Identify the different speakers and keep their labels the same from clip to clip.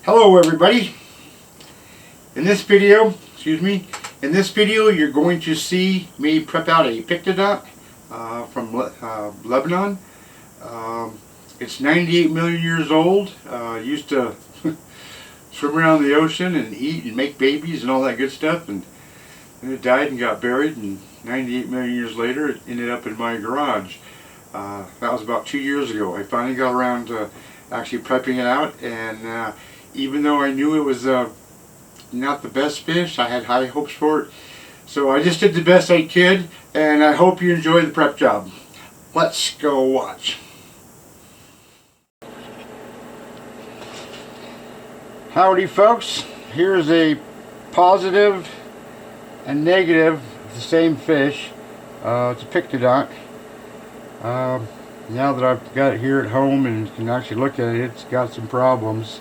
Speaker 1: Hello everybody. In this video, you're going to see me prep out a Pycnodont from Lebanon. It's 98 million years old. Used to swim around the ocean and eat and make babies and all that good stuff, and then it died and got buried, and 98 million years later it ended up in my garage. That was about 2 years ago. I finally got around to actually prepping it out, and even though I knew it was not the best fish, I had high hopes for it. So I just did the best I could, and I hope you enjoy the prep job. Let's go watch. Howdy folks, here's a positive and negative of the same fish. It's a Pycnodont. Now that I've got it here at home and can actually look at it, it's got some problems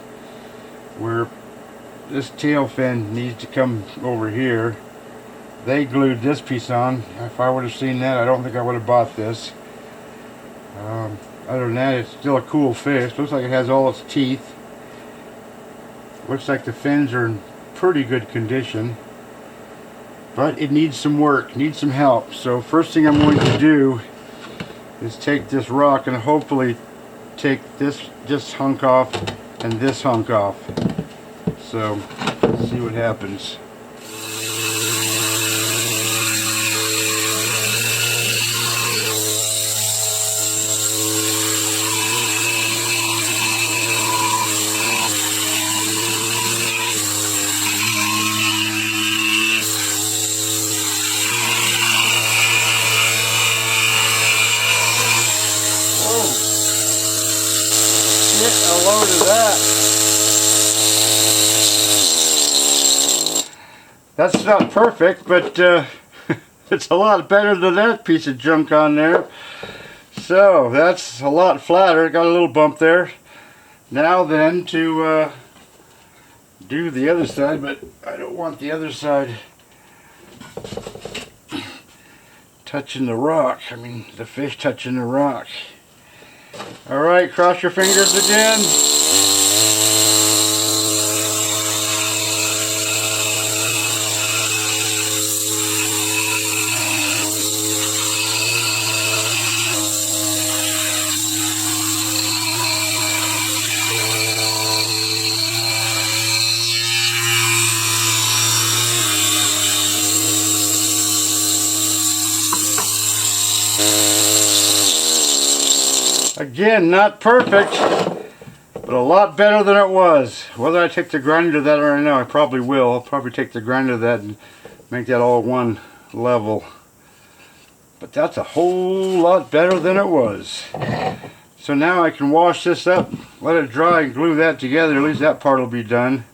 Speaker 1: where this tail fin needs to come over here. They glued this piece on. If I would have seen that, I don't think I would have bought this. Other than that, it's still a cool fish. Looks like it has all its teeth. Looks like the fins are in pretty good condition, but it needs some work, needs some help. So first thing I'm going to do is take this rock and hopefully take this hunk off and this hunk off. So let's see what happens. A load of that. That's not perfect, but it's a lot better than that piece of junk on there. So that's a lot flatter. Got a little bump there. Now then to do the other side, but I don't want the other side touching the rock. I mean the fish touching the rock. Alright, cross your fingers again. Again, not perfect, but a lot better than it was. Whether I take the grinder to that or not, I probably will. I'll probably take the grinder to that and make that all one level. But that's a whole lot better than it was. So now I can wash this up, let it dry, and glue that together. At least that part will be done.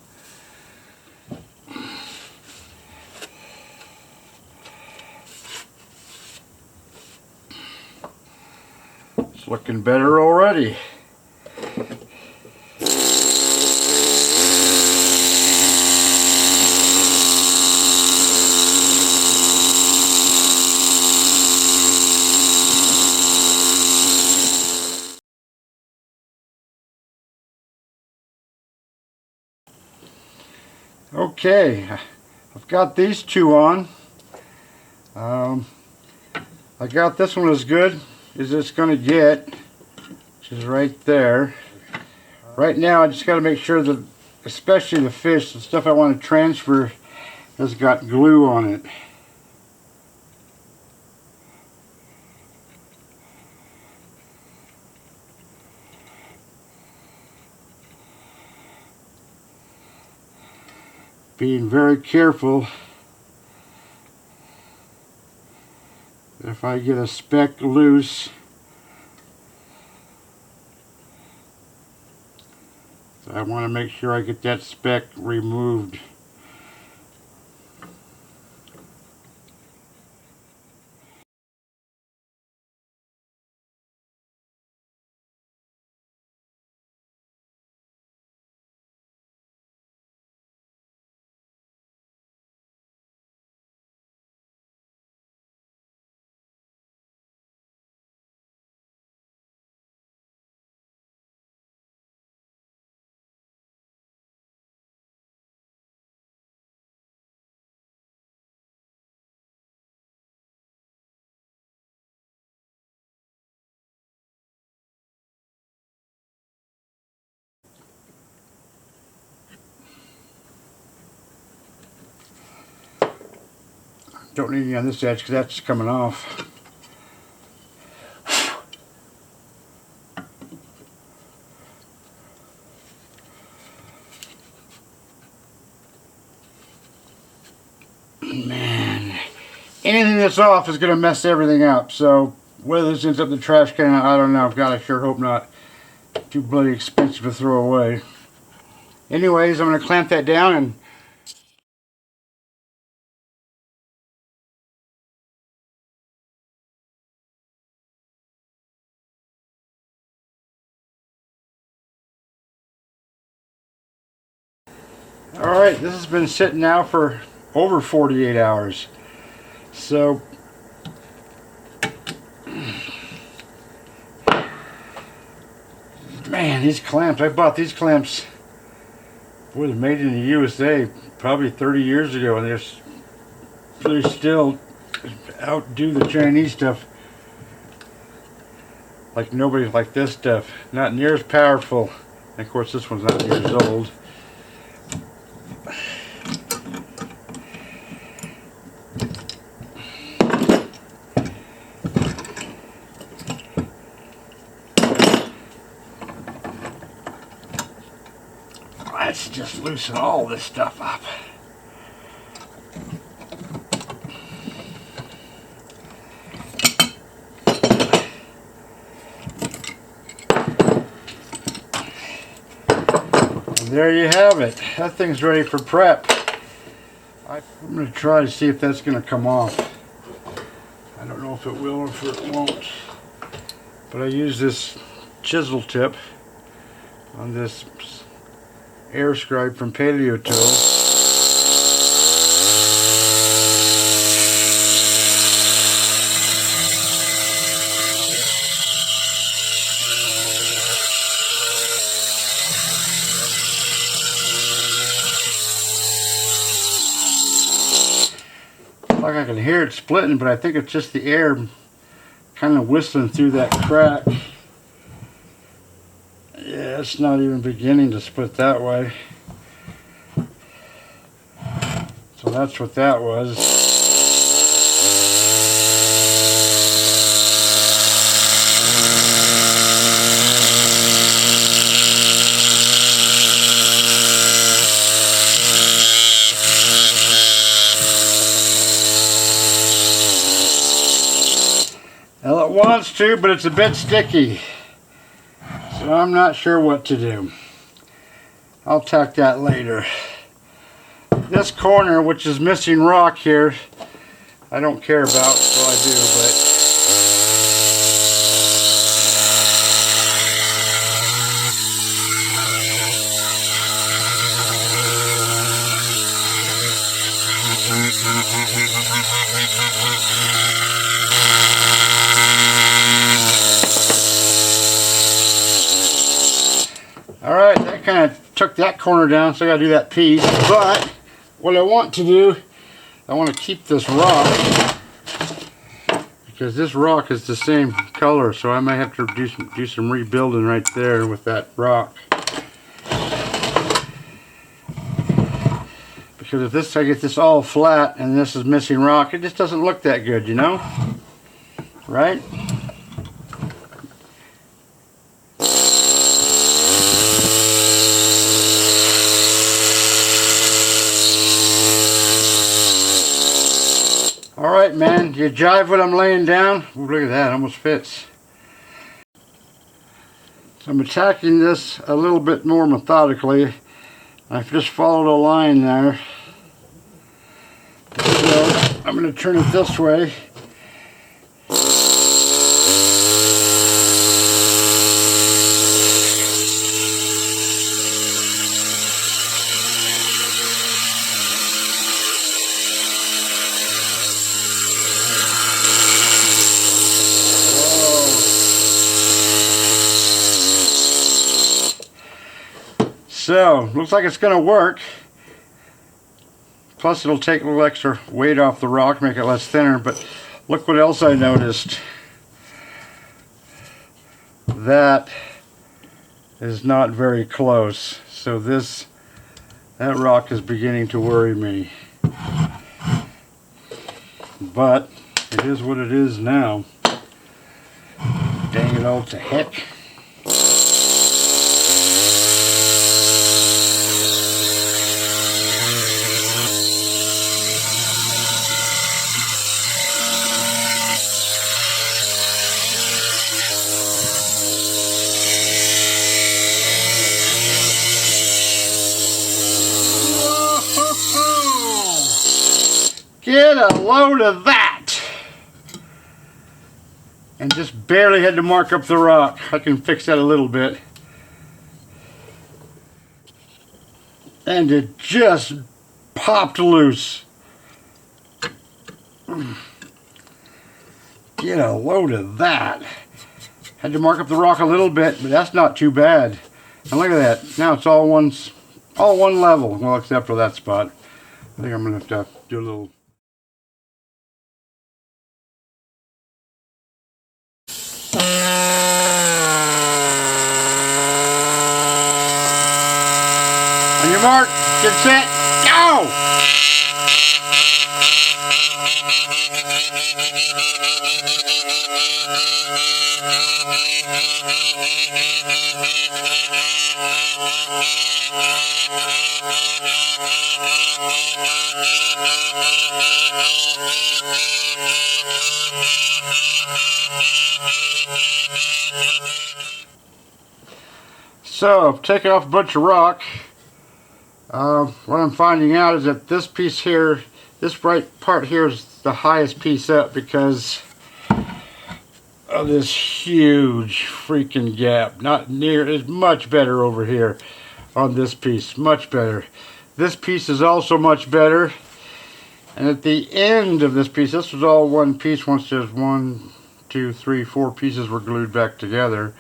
Speaker 1: It's looking better already. Okay, I've got these two on. I got this one as good as it's going to get, which is right there. Right now I just got to make sure that, especially the fish, the stuff I want to transfer has got glue on it. Being very careful that if I get a speck loose, I want to make sure I get that speck removed. Don't need any on this edge because that's coming off. Man, anything that's off is going to mess everything up. So whether this ends up in the trash can, I don't know. God, I sure hope not. Too bloody expensive to throw away. Anyways, I'm going to clamp that down and alright, this has been sitting now for over 48 hours. So, man, these clamps, I bought these clamps, boy, they're made in the USA probably 30 years ago, and they're still outdo the Chinese stuff. Like nobody like this stuff. Not near as powerful. And of course, this one's not years old. Let's just loosen all this stuff up. And there you have it. That thing's ready for prep. I'm going to try to see if that's going to come off. I don't know if it will or if it won't. But I use this chisel tip on this air scribe from Pycnodont. Like I can hear it splitting, but I think it's just the air kind of whistling through that crack. Yeah, it's not even beginning to split that way. So that's what that was. Well, it wants to, but it's a bit sticky. So I'm not sure what to do. I'll tack that later. This corner, which is missing rock here, I don't care about, well I do, but alright, that kind of took that corner down, so I gotta do that piece. But what I want to do, I want to keep this rock, because this rock is the same color, so I might have to do some rebuilding right there with that rock. Because if I get this all flat and this is missing rock, it just doesn't look that good, you know? Right? Alright, man, you jive what I'm laying down? Ooh, look at that, almost fits. So I'm attacking this a little bit more methodically. I've just followed a line there. So I'm going to turn it this way. So, looks like it's going to work. Plus it'll take a little extra weight off the rock, make it less thinner. But look what else I noticed. That is not very close. So that rock is beginning to worry me.
Speaker 2: but it is what it is now. Dang it all to heck. Get a load of that! And just barely had to mark up the rock. I can fix that a little bit. And it just popped loose. Get a load of that. Had to mark up the rock a little bit, but that's not too bad. And look at that. Now it's all one level. Well, except for that spot. I think I'm going to have to do a little... On your mark, get set, go! So, I've taken off a bunch of rock. What I'm finding out is that this piece here, this right part here is the highest piece up because of this huge freaking gap. Not near, it's much better over here on this piece, much better. This piece is also much better. And at the end of this piece, this was all one piece once there's 1, 2, 3, 4 pieces were glued back together.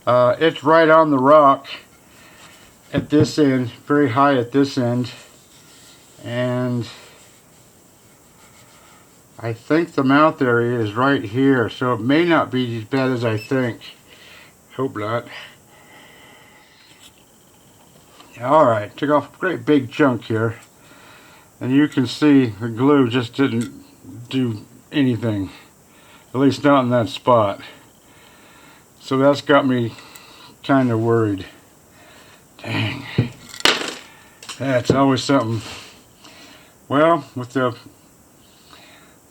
Speaker 2: It's right on the rock at this end, very high at this end, and I think the mouth area is right here, so it may not be as bad as I think. Hope not. Alright, took off a great big chunk here, and you can see the glue just didn't do anything, at least not in that spot. So that's got me kind of worried. Dang. That's always something. Well, with the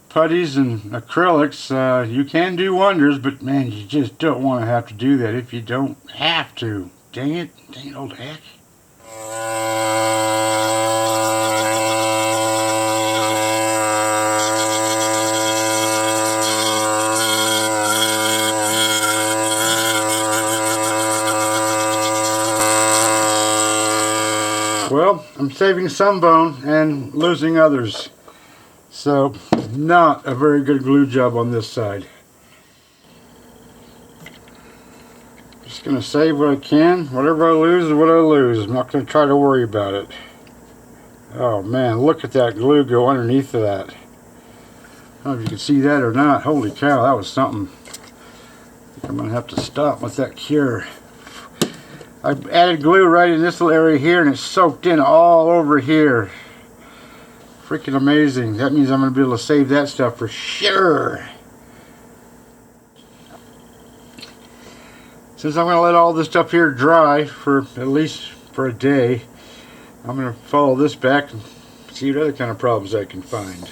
Speaker 2: putties and acrylics, you can do wonders, but man, you just don't want to have to do that if you don't have to. Dang it. Dang it, old heck. Well, I'm saving some bone and losing others. So, not a very good glue job on this side. Just going to save what I can. Whatever I lose is what I lose. I'm not going to try to worry about it. Oh man, look at that glue go underneath of that. I don't know if you can see that or not. Holy cow, that was something. I think I'm going to have to stop with that cure. I added glue right in this little area here, and it's soaked in all over here. Freaking amazing. That means I'm going to be able to save that stuff for sure. Since I'm going to let all this stuff here dry for at least for a day, I'm going to follow this back and see what other kind of problems I can find.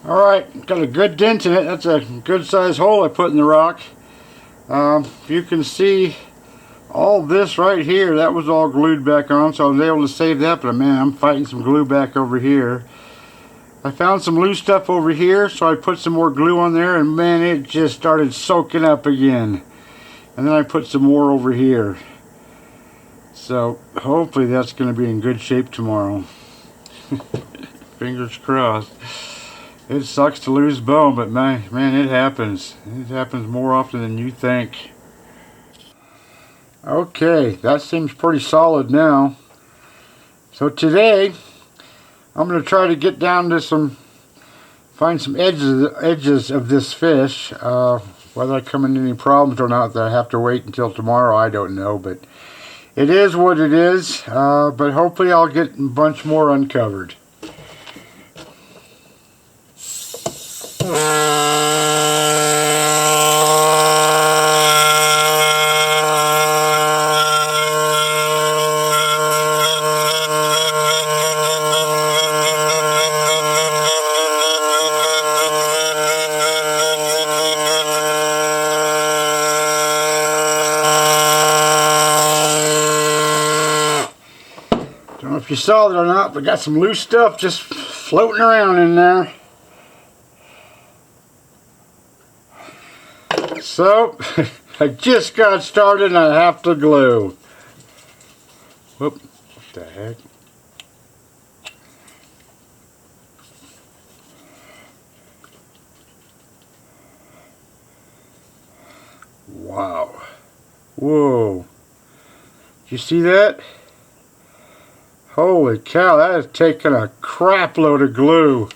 Speaker 2: Alright, got a good dent in it. That's a good size hole I put in the rock. You can see all this right here, that was all glued back on, so I was able to save that, but man, I'm fighting some glue back over here. I found some loose stuff over here, so I put some more glue on there, and man, it just started soaking up again. and then I put some more over here. So hopefully that's going to be in good shape tomorrow. Fingers crossed. It sucks to lose bone, but man, it happens. It happens more often than you think. Okay, that seems pretty solid now. So today, I'm going to try to get down to find some edges of this fish. Whether I come into any problems or not that I have to wait until tomorrow, I don't know. But it is what it is. But hopefully I'll get a bunch more uncovered. Don't know if you saw it or not, but got some loose stuff just floating around in there. So, I just got started and I have to glue. Whoop, what the heck? Wow. Whoa. Did you see that? Holy cow, that is taking a crap load of glue.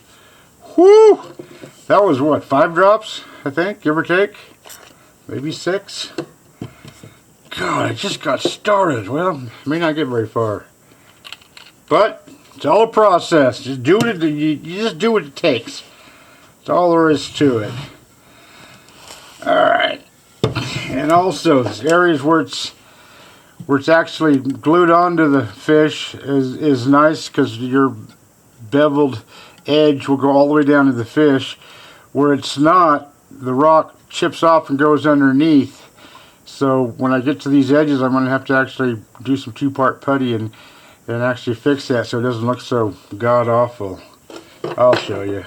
Speaker 2: Whoo! That was what, 5 drops, I think, give or take? Maybe 6? God, I just got started. Well, may not get very far. But, it's all a process. Just do it, you just do what it takes. That's all there is to it. Alright. And also, there's areas where it's actually glued onto the fish is nice, because your beveled edge will go all the way down to the fish. Where it's not, the rock chips off and goes underneath. So when I get to these edges, I'm going to have to actually do some 2-part putty and actually fix that so it doesn't look so god awful. I'll show you.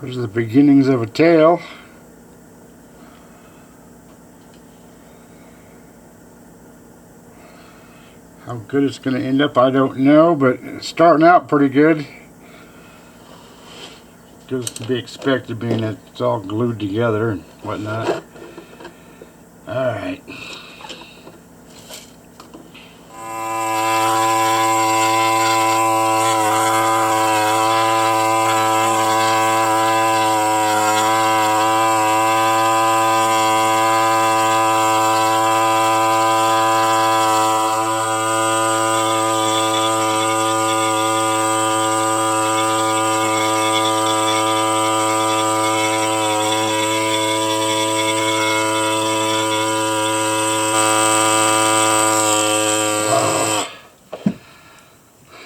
Speaker 2: There's the beginnings of a tail. How good it's going to end up, I don't know, but it's starting out pretty good. Good to be expected, being that it's all glued together and whatnot. Alright.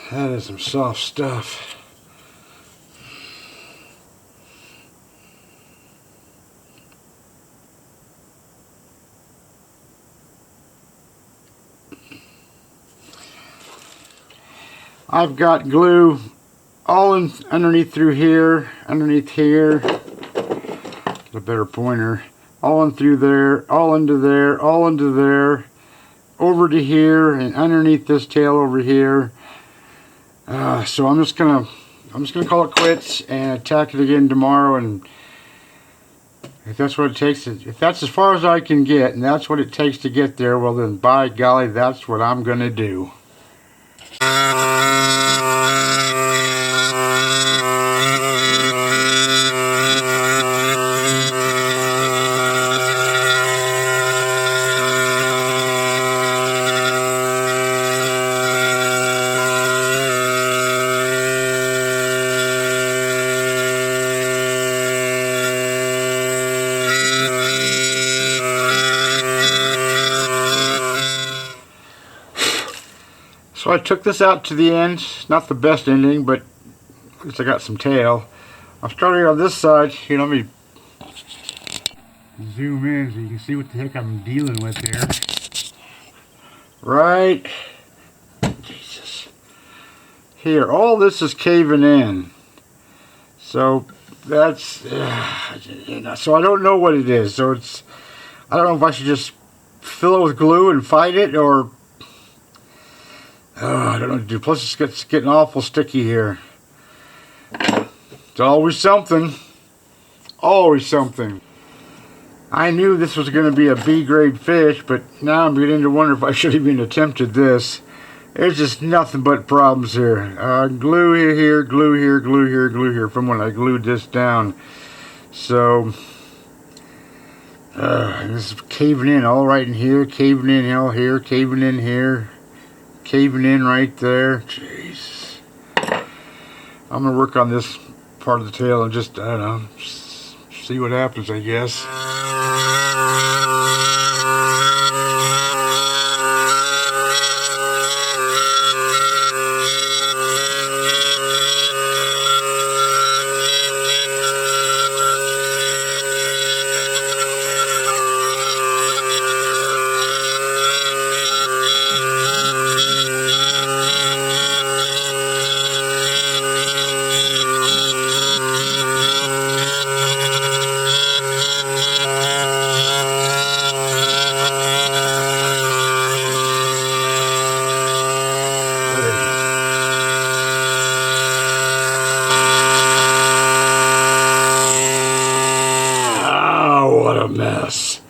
Speaker 2: That is some soft stuff. I've got glue all underneath through here, underneath here. Get a better pointer. All in through there, all into there, all into there, over to here, and underneath this tail over here. So I'm just gonna call it quits and attack it again tomorrow, and if that's what it takes, if that's as far as I can get, and that's what it takes to get there, well then by golly, that's what I'm gonna do. So I took this out to the end. Not the best ending, but at least I got some tail. I'm starting on this side. Here, let me zoom in so you can see what the heck I'm dealing with here. Right. Jesus. Here, all this is caving in. So that's, so I don't know what it is. So it's, I don't know if I should just fill it with glue and fight it, or I don't know what to do. Plus it's getting awful sticky here. It's always something. Always something. I knew this was going to be a B-grade fish, but now I'm beginning to wonder if I should have even attempted this. There's just nothing but problems here. Glue here, glue here, glue here, glue here from when I glued this down. So, this is caving in all right in here, caving in all here, caving in here, caving in right there. Jeez. I'm going to work on this part of the tail and just, I don't know, see what happens, I guess. What a mess.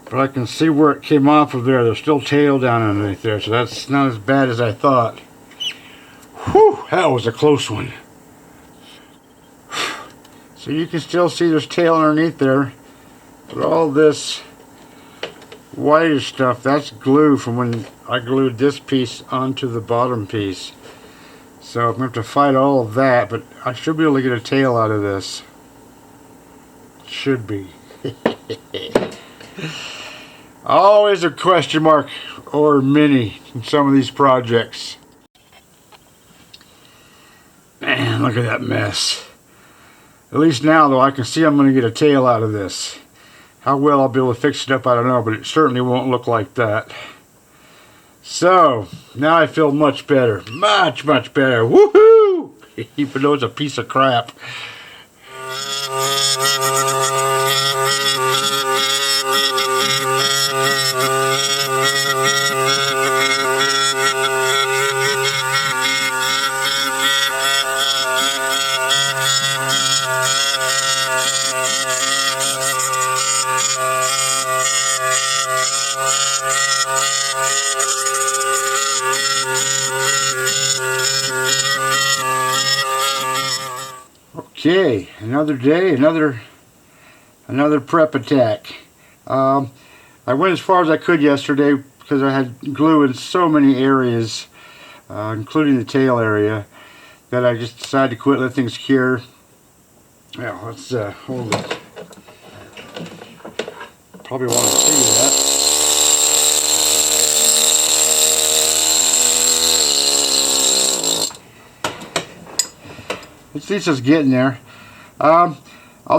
Speaker 2: But I can see where it came off of there. There's still tail down underneath there, so that's not as bad as I thought. Whew, that was a close one. So you can still see there's tail underneath there. But all this whitish stuff, that's glue from when I glued this piece onto the bottom piece. So I'm going to have to fight all of that, but I should be able to get a tail out of this. Should be. Always a question mark or mini in some of these projects. Man, look at that mess. At least now, though, I can see I'm going to get a tail out of this. How well I'll be able to fix it up, I don't know, but it certainly won't look like that. So, now I feel much better. Much, much better. Woohoo! Even though it's a piece of crap. Okay, another day, another prep attack. I went as far as I could yesterday because I had glue in so many areas, including the tail area, that I just decided to quit, let things cure. Now, let's hold it. Probably want to see that. At least it's getting there. I'll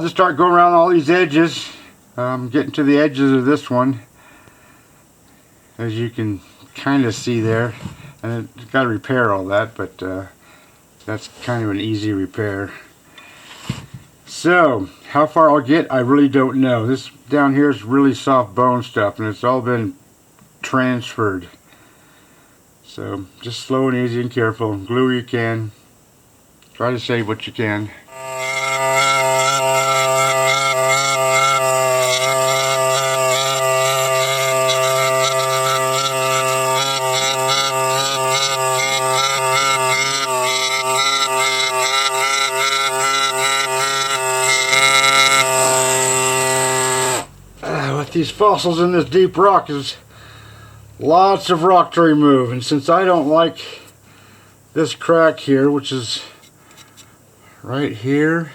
Speaker 2: just start going around all these edges. Getting to the edges of this one, as you can kind of see there. And it's got to repair all that, but that's kind of an easy repair. So, how far I'll get, I really don't know. This down here is really soft bone stuff, and it's all been transferred. So, just slow and easy and careful. Glue you can. Try to save what you can. With these fossils in this deep rock is lots of rock to remove, and since I don't like this crack here, which is right here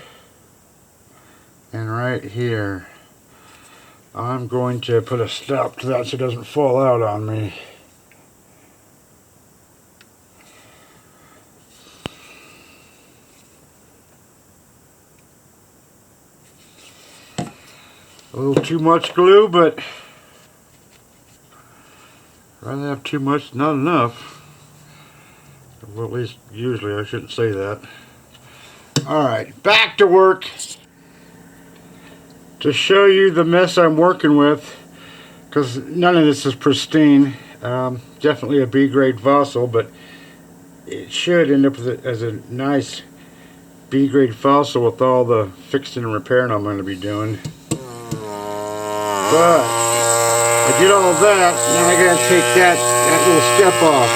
Speaker 2: and right here, I'm going to put a stop to that so it doesn't fall out on me. A little too much glue, but I'd rather have too much, not enough. Well, at least usually I shouldn't say that. Alright, back to work. To show you the mess I'm working with, because none of this is pristine. Definitely a B-grade fossil, but it should end up as a nice B-grade fossil with all the fixing and repairing I'm going to be doing. But I did all that, now I gotta take that little step off.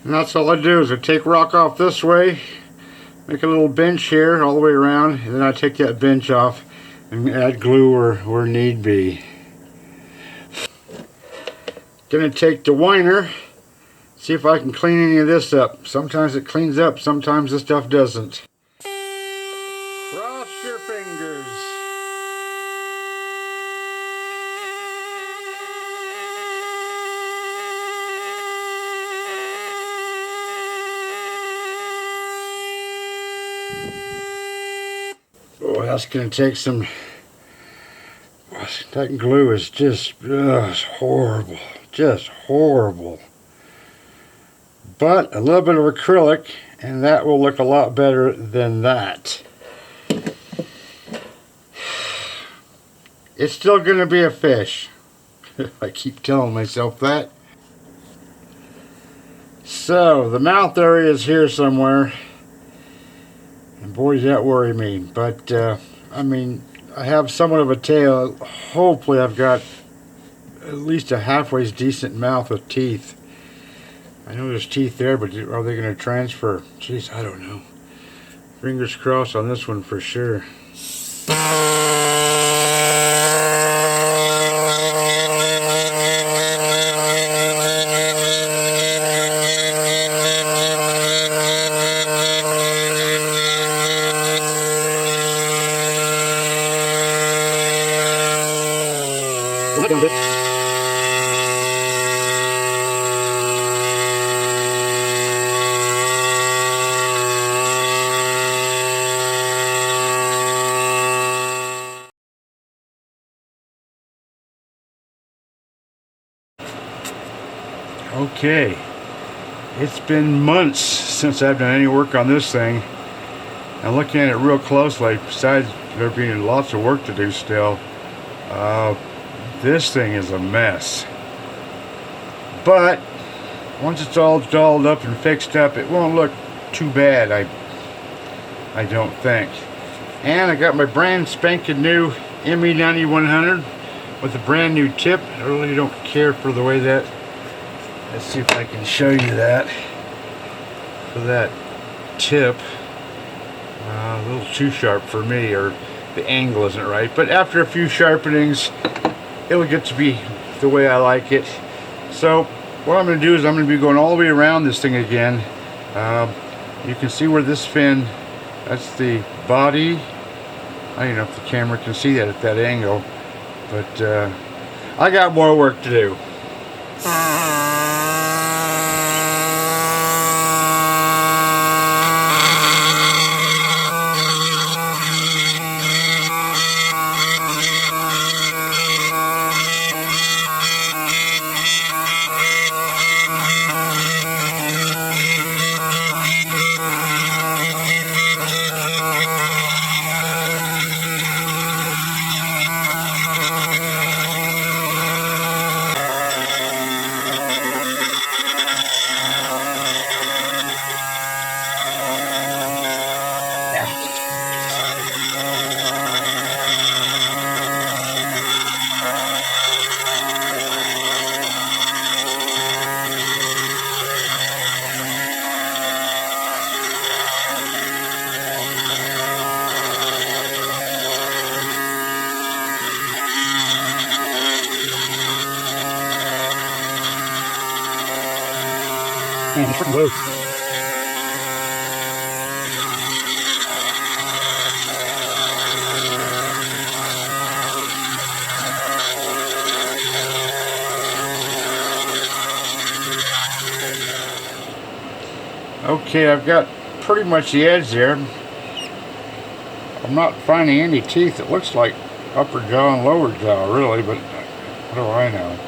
Speaker 2: And that's all I do is I take rock off this way, make a little bench here all the way around, and then I take that bench off and add glue where need be. Gonna take the whiner, see if I can clean any of this up. Sometimes it cleans up, sometimes this stuff doesn't. Cross your fingers. Oh, that's going to take some... That glue is just it's horrible. Just horrible. But a little bit of acrylic, and that will look a lot better than that. It's still going to be a fish. I keep telling myself that. So, the mouth area is here somewhere. And boy, does that worry me. But, I mean, I have somewhat of a tail. Hopefully I've got at least a halfway decent mouth with teeth. I know there's teeth there, but are they going to transfer? Jeez, I don't know. Fingers crossed on this one for sure. Okay, it's been months since I've done any work on this thing. I'm looking at it real closely, besides there being lots of work to do still. This thing is a mess. But once it's all dolled up and fixed up, it won't look too bad, I don't think. And I got my brand spanking new ME 9100 with a brand new tip. I really don't care for the way that... Let's see if I can show you that. For that tip, a little too sharp for me, or the angle isn't right. But after a few sharpenings, it'll get to be the way I like it. So what I'm going to do is I'm going to be going all the way around this thing again. You can see where this fin, that's the body. I don't know if the camera can see that at that angle, but I got more work to do. Man, it's freaking blue. Okay, I've got pretty much the edge there. I'm not finding any teeth. It looks like upper jaw and lower jaw, really, but what do I know?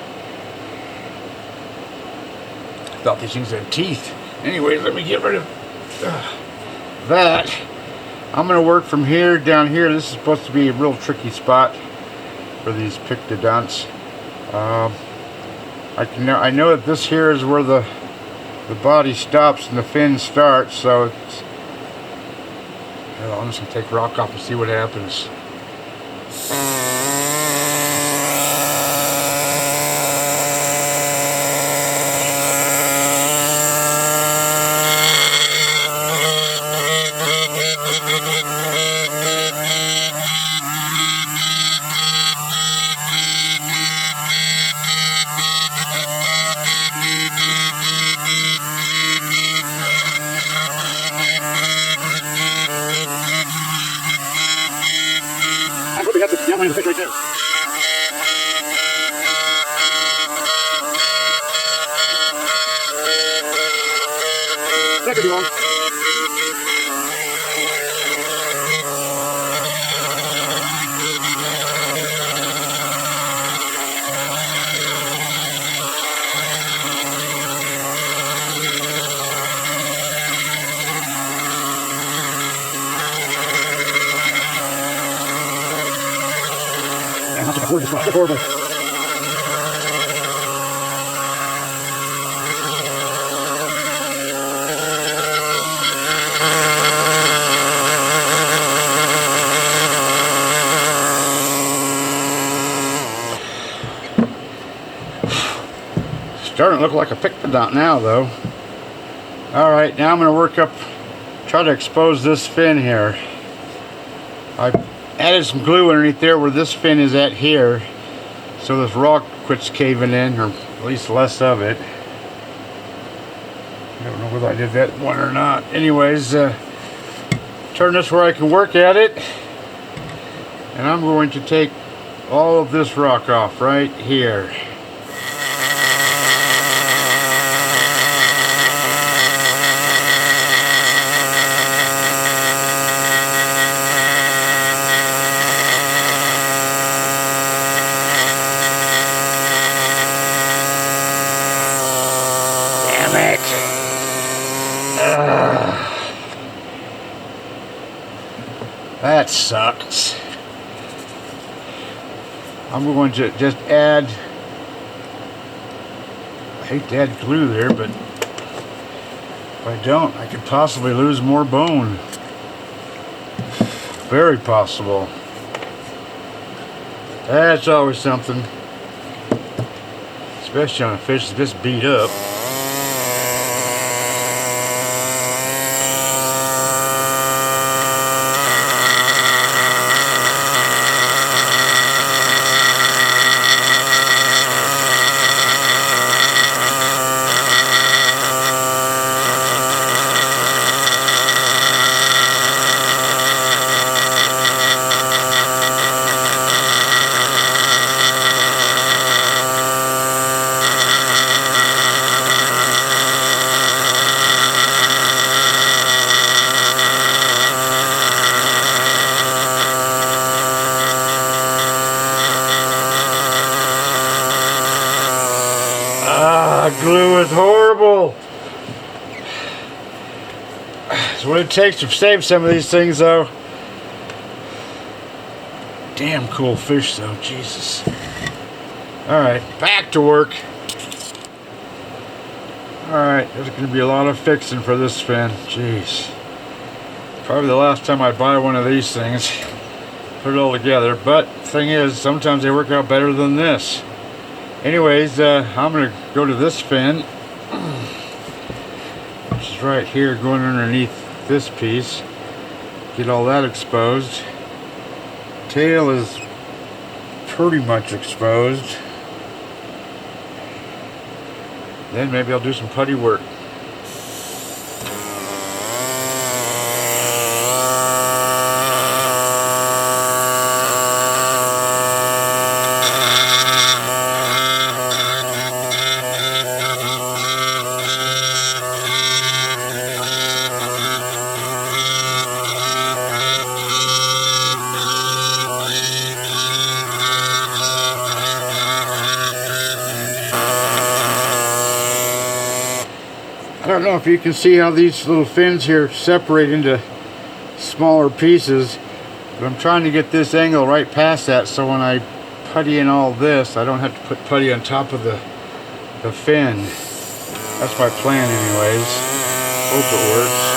Speaker 2: I thought these things had teeth. Anyway, let me get rid of that. I'm going to work from here down here. This is supposed to be a real tricky spot for these Pycnodonts. I know that this here is where the body stops and the fin starts, so it's... I'm just going to take rock off and see what happens. I hope we got the outline of the fish right there. That could be wrong. That's a gorgeous spot. That's horrible. Starting to look like a Pycnodont now, though. Alright, now I'm going to work up, try to expose this fin here. I added some glue underneath there where this fin is at here, so this rock quits caving in, or at least less of it. I don't know whether I did that one or not. Anyways, turn this where I can work at it, and I'm going to take all of this rock off right here. That sucks. I'm going to just add, I hate to add glue there, but if I don't, I could possibly lose more bone. Very possible. That's always something. Especially on a fish that's this beat up. Glue is horrible. That's what it takes to save some of these things, though. Damn cool fish, though. Jesus. Alright, back to work. Alright, there's going to be a lot of fixing for this fin. Jeez. Probably the last time I buy one of these things. Put it all together. But the thing is, sometimes they work out better than this. Anyways, I'm going to go to this fin, which is right here, going underneath this piece. Get all that exposed. Tail is pretty much exposed. Then maybe I'll do some putty work. don't know if you can see how these little fins here separate into smaller pieces, but I'm trying to get this angle right past that, so when I putty in all this, I don't have to put putty on top of the fin. That's my plan anyways. Hope it works.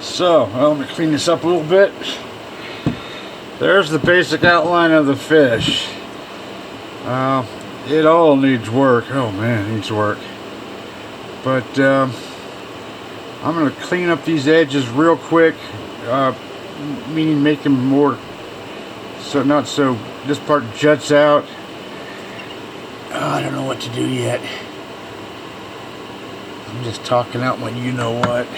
Speaker 2: So, well, let me clean this up a little bit. There's the basic outline of the fish. It all needs work. Oh man, it needs work. But I'm going to clean up these edges real quick, meaning make them more, so not so this part juts out. I don't know what to do yet. I'm just talking out my you-know-what.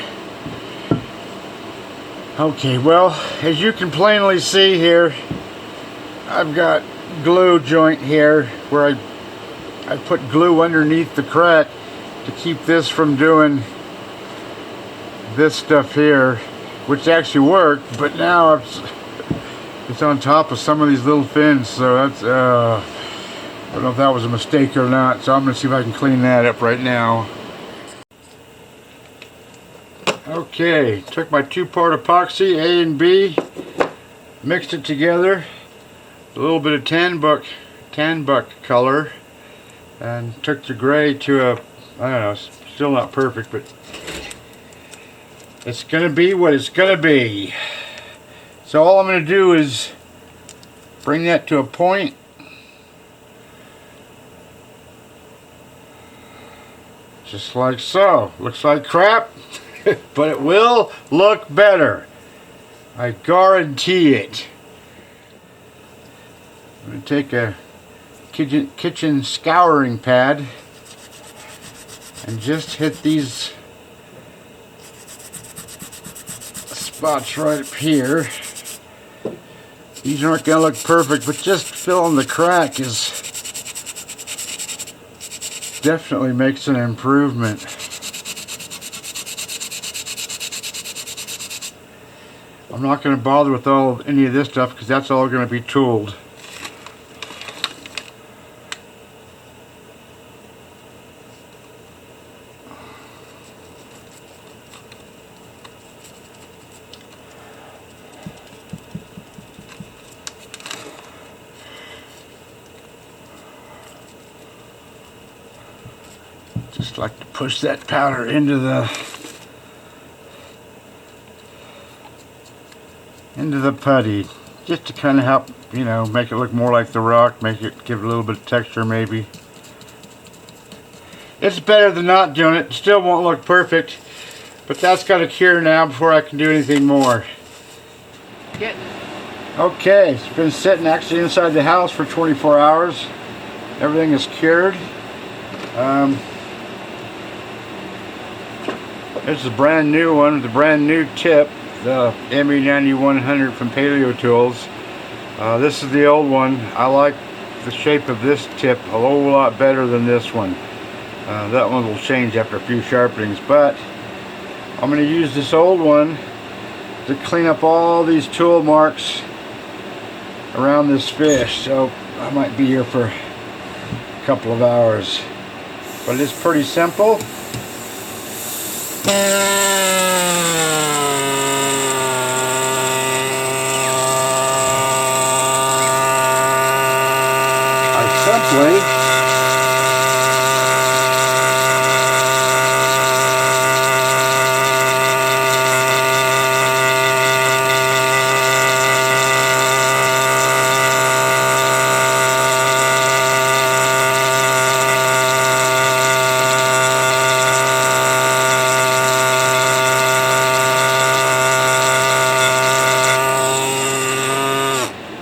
Speaker 2: Okay, well, as you can plainly see here, I've got glue joint here where I put glue underneath the crack to keep this from doing this stuff here, which actually worked, but now it's on top of some of these little fins, so that's I don't know if that was a mistake or not, so I'm going to see if I can clean that up right now. Okay, took my two-part epoxy, A and B, mixed it together, a little bit of tan buck color, and took the gray to a, I don't know, still not perfect, but it's going to be what it's going to be. So all I'm going to do is bring that to a point. Just like so. Looks like crap. But it will look better. I guarantee it. I'm going to take a kitchen scouring pad and just hit these spots right up here. These aren't going to look perfect, but just filling the crack is definitely makes an improvement. I'm not going to bother with any of this stuff because that's all going to be tooled. Just like to push that powder into the putty, just to kind of help, you know, make it look more like the rock, make it give it a little bit of texture maybe. It's better than not doing it. Still won't look perfect, but that's got to cure now before I can do anything more. Okay, it's been sitting actually inside the house for 24 hours. Everything is cured. This is a brand new one with a brand new tip, the ME9100 from Paleo Tools. This is the old one. I like the shape of this tip a whole lot better than this one. That one will change after a few sharpenings, but I'm going to use this old one to clean up all these tool marks around this fish. So I might be here for a couple of hours, but it's pretty simple.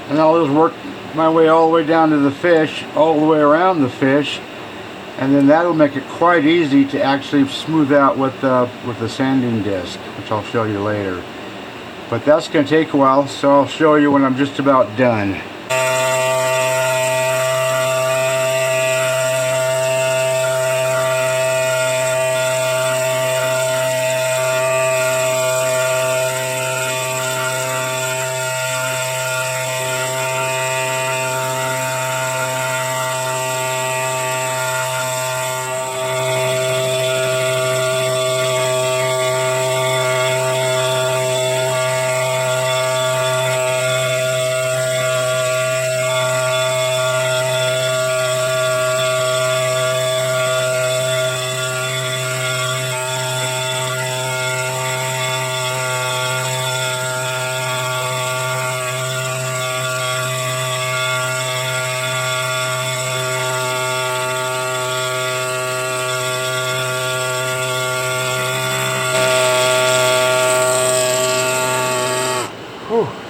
Speaker 2: And I'll just work my way all the way down to the fish, all the way around the fish, and then that'll make it quite easy to actually smooth out with the sanding disc, which I'll show you later. But that's going to take a while, so I'll show you when I'm just about done.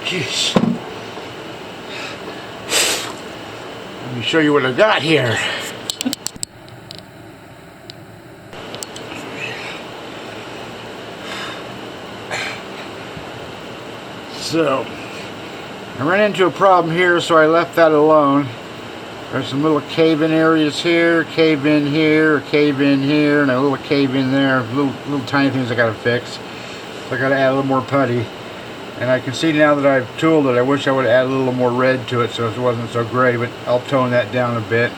Speaker 2: Jeez. Let me show you what I got here. So, I ran into a problem here, so I left that alone. There's some little cave-in areas here, cave-in here, cave-in here, and a little cave-in there. Little tiny things I gotta fix. So I gotta add a little more putty. And I can see now that I've tooled it, I wish I would add a little more red to it so it wasn't so gray, but I'll tone that down a bit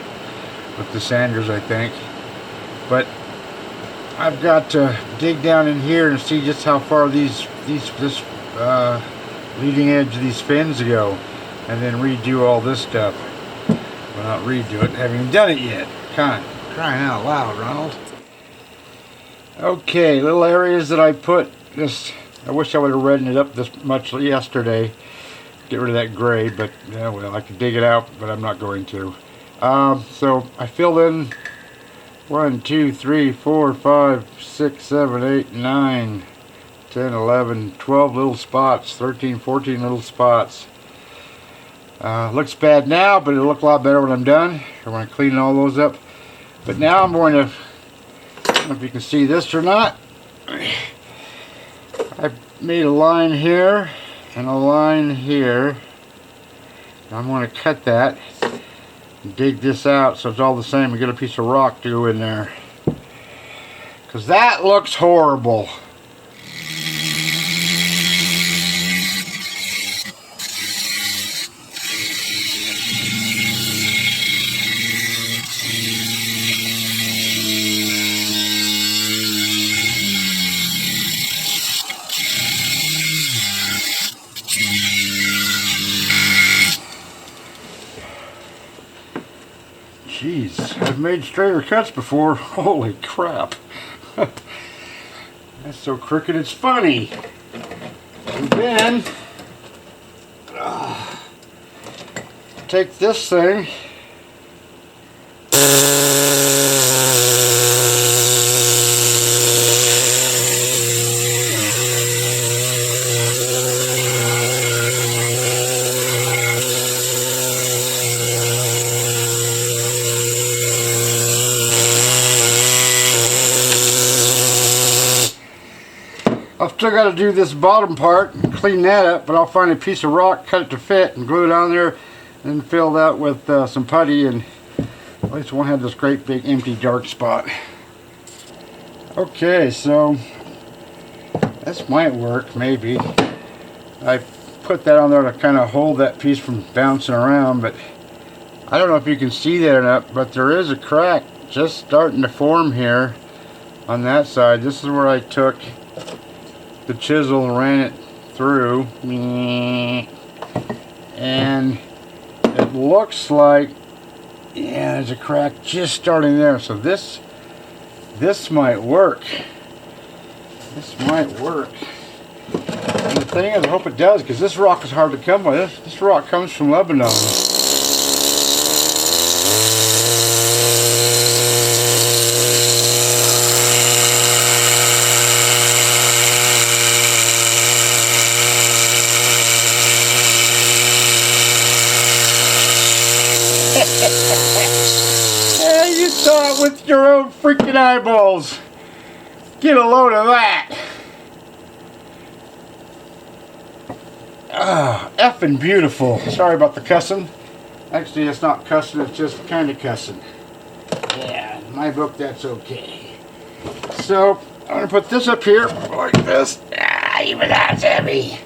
Speaker 2: with the sanders, I think. But I've got to dig down in here and see just how far this leading edge of these fins go, and then redo all this stuff. Well, not redo it, haven't even done it yet. Kind of crying out loud, Ronald. Okay, little areas that I put this. I wish I would have reddened it up this much yesterday. Get rid of that gray, but yeah, well, I could dig it out, but I'm not going to. So I filled in 1, 2, 3, 4, 5, 6, 7, 8, 9, 10, 11, 12 little spots, 13, 14 little spots. Looks bad now, but it'll look a lot better when I'm done, or when I clean all those up. But now I'm going to, I don't know if you can see this or not, I made a line here and a line here. I'm going to cut that and dig this out so it's all the same and get a piece of rock to go in there, because that looks horrible. Jeez, I've made straighter cuts before. Holy crap. That's so crooked it's funny. And then take this thing . I've still got to do this bottom part and clean that up, but I'll find a piece of rock, cut it to fit, and glue it on there, and fill that with some putty, and at least won't have this great big empty dark spot. Okay, so this might work, maybe. I put that on there to kind of hold that piece from bouncing around, but I don't know if you can see that or not, but there is a crack just starting to form here on that side. This is where I took the chisel and ran it through, and it looks like, yeah, there's a crack just starting there. So this might work. This might work. And the thing is, I hope it does, because this rock is hard to come by. This rock comes from Lebanon. You saw it with your own freaking eyeballs. Get a load of that. Ah, effing beautiful. Sorry about the cussing. Actually, it's not cussing, it's just kind of cussing. Yeah, in my book, that's okay. So, I'm going to put this up here like this. Ah, even that's heavy.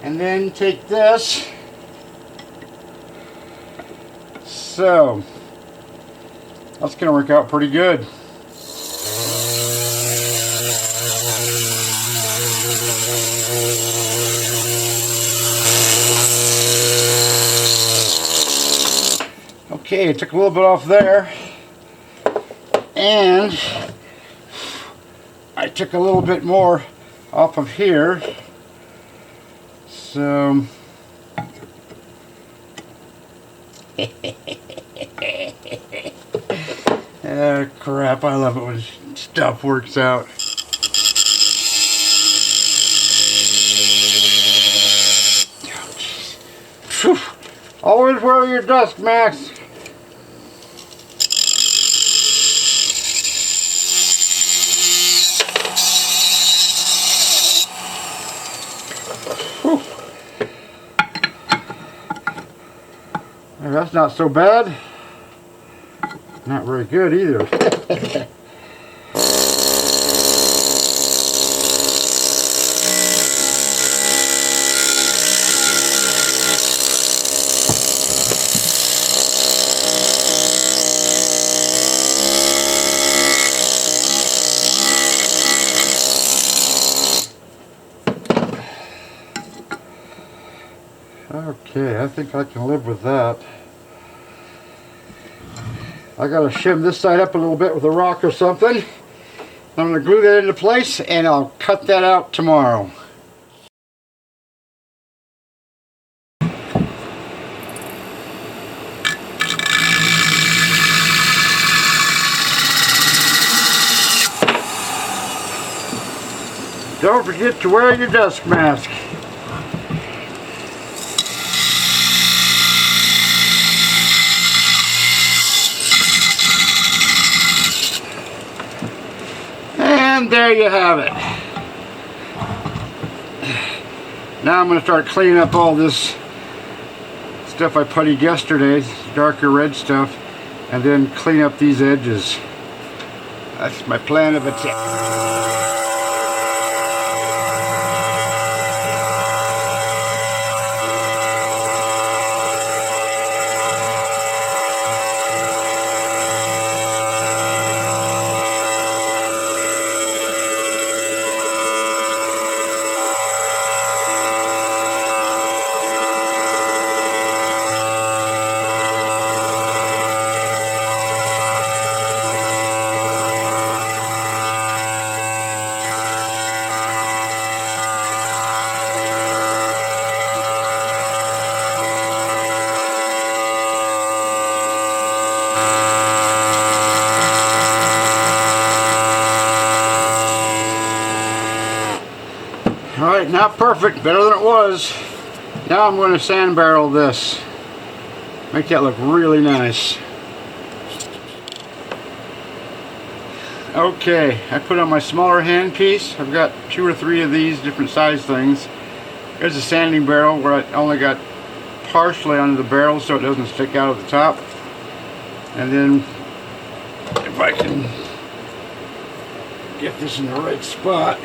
Speaker 2: And then take this. So, that's going to work out pretty good. Okay, I took a little bit off there, and I took a little bit more off of here. So crap, I love it when stuff works out. Whew. Always wear your dust mask. Whew. Well, that's not so bad. Not very good either. Okay, I think I can live with that. I gotta shim this side up a little bit with a rock or something. I'm gonna glue that into place and I'll cut that out tomorrow. Don't forget to wear your dust mask. And there you have it. Now I'm going to start cleaning up all this stuff I puttied yesterday, darker red stuff, and then clean up these edges. That's my plan of attack. Alright, not perfect, better than it was. Now I'm going to sand barrel this. Make that look really nice. Okay, I put on my smaller hand piece. I've got 2 or 3 of these different size things. There's a sanding barrel where I only got partially under the barrel so it doesn't stick out at the top. And then if I can get this in the right spot.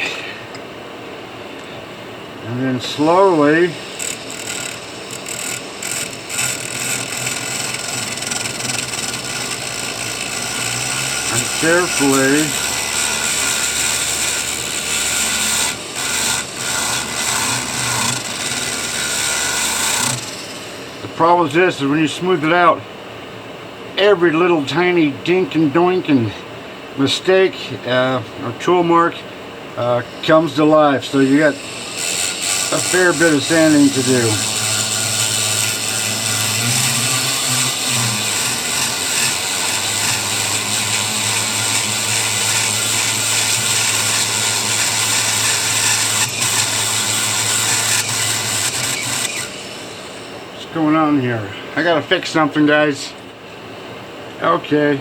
Speaker 2: And then slowly and carefully the problem is this, is when you smooth it out, every little tiny dink and doink and mistake or tool mark comes to life, so you got a fair bit of sanding to do. What's going on here? I gotta fix something, guys. Okay,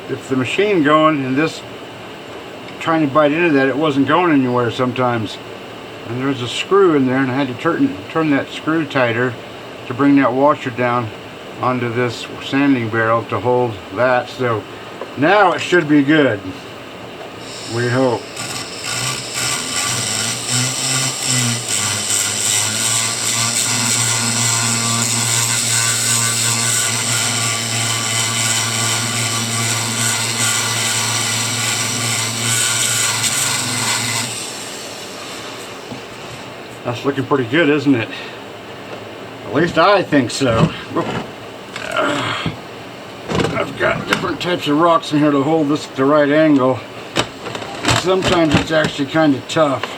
Speaker 2: if the machine going and this trying to bite into that, it wasn't going anywhere sometimes. And there's a screw in there and I had to turn that screw tighter to bring that washer down onto this sanding barrel to hold that. So now it should be good, we hope. That's looking pretty good, isn't it? At least I think so. I've got different types of rocks in here to hold this at the right angle. Sometimes it's actually kind of tough.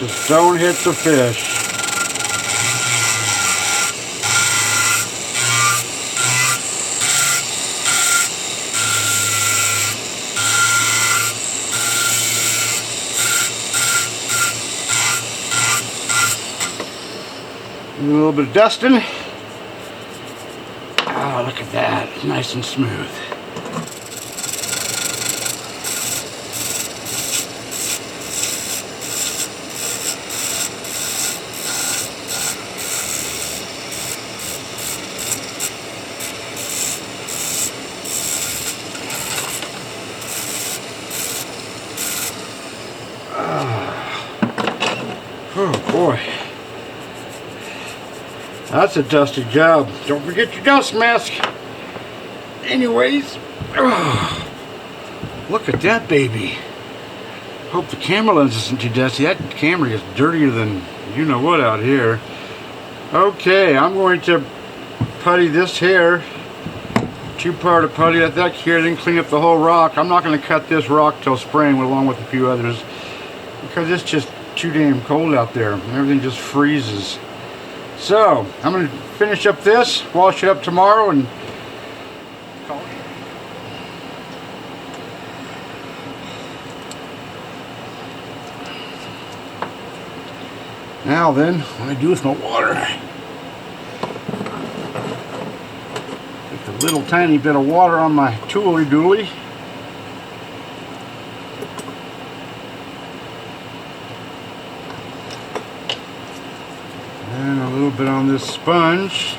Speaker 2: Just don't hit the fish. A little bit of dusting. Oh, look at that. It's nice and smooth. Oh boy. That's a dusty job. Don't forget your dust mask. Anyways, look at that baby. Hope the camera lens isn't too dusty. That camera is dirtier than you know what out here. Okay, I'm going to putty this here. Two-part of putty at that here, then clean up the whole rock. I'm not going to cut this rock till spring along with a few others because it's just too damn cold out there. Everything just freezes. So, I'm going to finish up this, wash it up tomorrow, and now then, what do I do with my water? Just a little tiny bit of water on my tooly dooly. And a little bit on this sponge.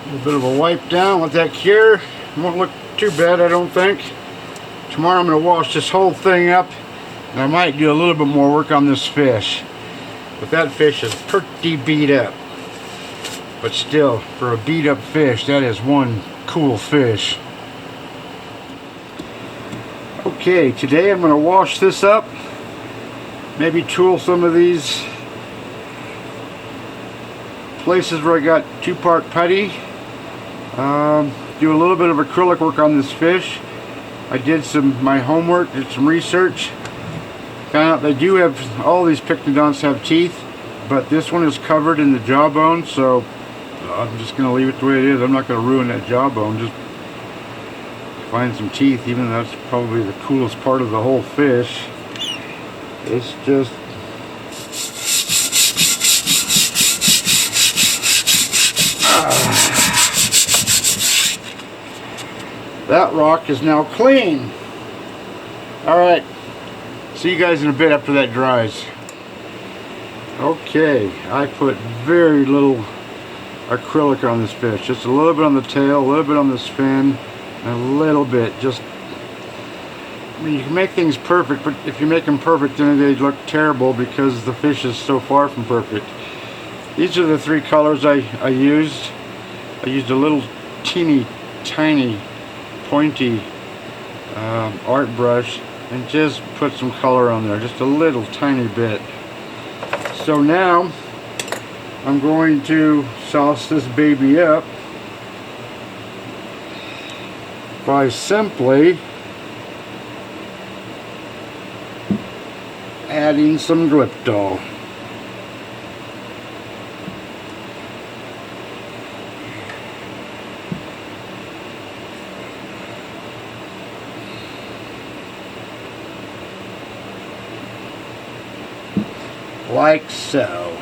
Speaker 2: A little bit of a wipe down, let that cure. Won't look too bad, I don't think. Tomorrow I'm going to wash this whole thing up. And I might do a little bit more work on this fish. But that fish is pretty beat up. But still, for a beat up fish, that is one cool fish. Okay, today I'm going to wash this up. Maybe tool some of these places where I got two-part putty. Do a little bit of acrylic work on this fish. I did my homework, did some research. Found out they do have, all these Pycnodonts have teeth, but this one is covered in the jawbone, so I'm just going to leave it the way it is. I'm not going to ruin that jawbone, just find some teeth, even though that's probably the coolest part of the whole fish. It's just... That rock is now clean. Alright. See you guys in a bit after that dries. Okay, I put very little acrylic on this fish. Just a little bit on the tail, a little bit on this fin, and a little bit. Just, I mean, you can make things perfect, but if you make them perfect, then they look terrible because the fish is so far from perfect. These are the three colors I used. I used a little teeny tiny pointy art brush and just put some color on there, just a little tiny bit. So now I'm going to sauce this baby up by simply adding some Gliptol. Like so.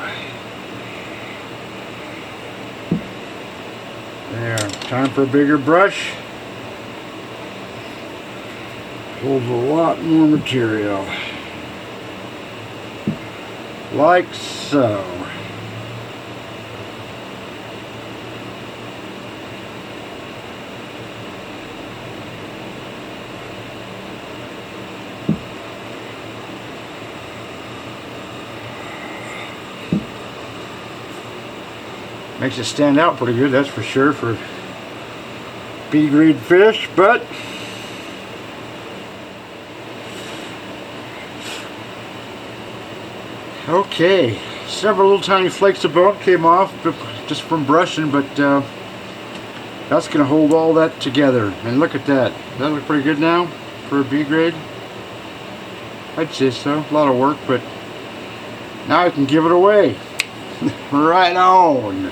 Speaker 2: There, time for a bigger brush. Holds a lot more material. Like so. Makes it stand out pretty good, that's for sure, for B-grade fish, but Okay, several little tiny flakes of bone came off just from brushing, but that's going to hold all that together. And look at that. Does that look pretty good now for a B grade? I'd say so. A lot of work, but now I can give it away. Right on.